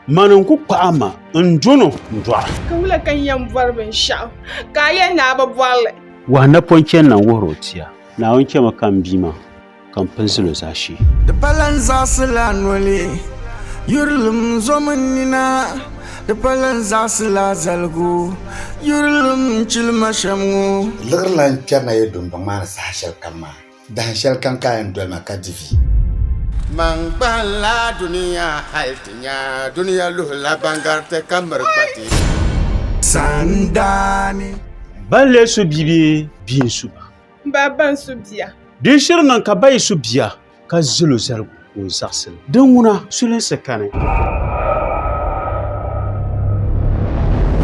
Manunku Pama, Njono, Ndwa. Kula kan yan barbin sha, kayan na babwale. Wana ponchen na worotia, na onche makambima, kampensilo zashi. The balanza silanwali, yurlum zomanina, the balanza silazalgu, yurlum chilmashamu. Lurlan chana yedum bangmana sahashal kama, dahashal kanka yandwelma kadivi. Mangbala dunia haltinya, dunia luhla bangarte kamar pati. Sandani. Balle su bibi bin suba. Baban su biya. Din shirin nan ka bai su biya ka zulu zargu ko zaksil. Don wuna sulun sakane.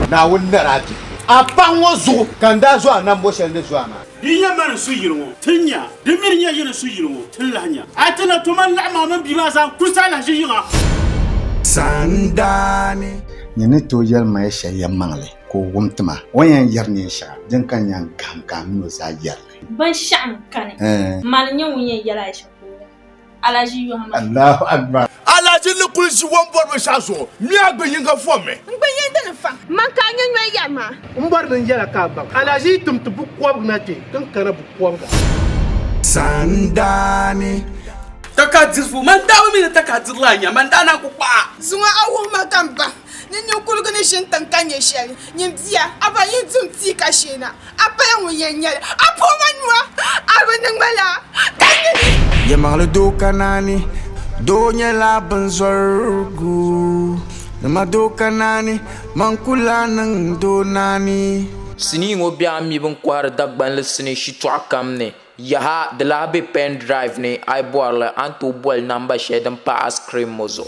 Na wunda rati. Apan wozu kanda zo anan boshel ne zo ama. Dinya man su yirwo tinya dimir nya yin su yirwo tillanya atana to man la'ma man bi ma san kusala shi yinga Sandani. Nyene to yel ma yesha yamangle ko wumtuma. Wanyan yarni sha, jankan yan gam no sa yarle. Ban sha'an kane. Man nyan wunye yala shi ko. Alaji yo hama. Allahu akbar. Alaji ni kulisi wonbor be shaso. Mi agbe yinga fome. Ngbe yen dana fa. Man ka nyan we yama. Mbar bin yala ka ba. Alaji tum tu bu kwab na te. Kan kana bu kwab ga. Sandani. Takadzirfu man dawo mi takadzir lanya man dana ku pa. Zuma awu makamba. Nini ukulugu ni shin tankanye sheli. Nyimdia aba yintum ti ka shena. Apa yan wunye nyale. Apo manwa. Aba nangmala. Kanyini. Yamangle do kanani. Do nyela banzorgu. Nama do kanani. Mankula nang do nani. Sini ngo bia mi bon kwar dagban le sini shi to akamne. Yaha de la be pen drive ne I boile anto boil number shedem pa ice cream mozo.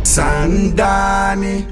Sandani.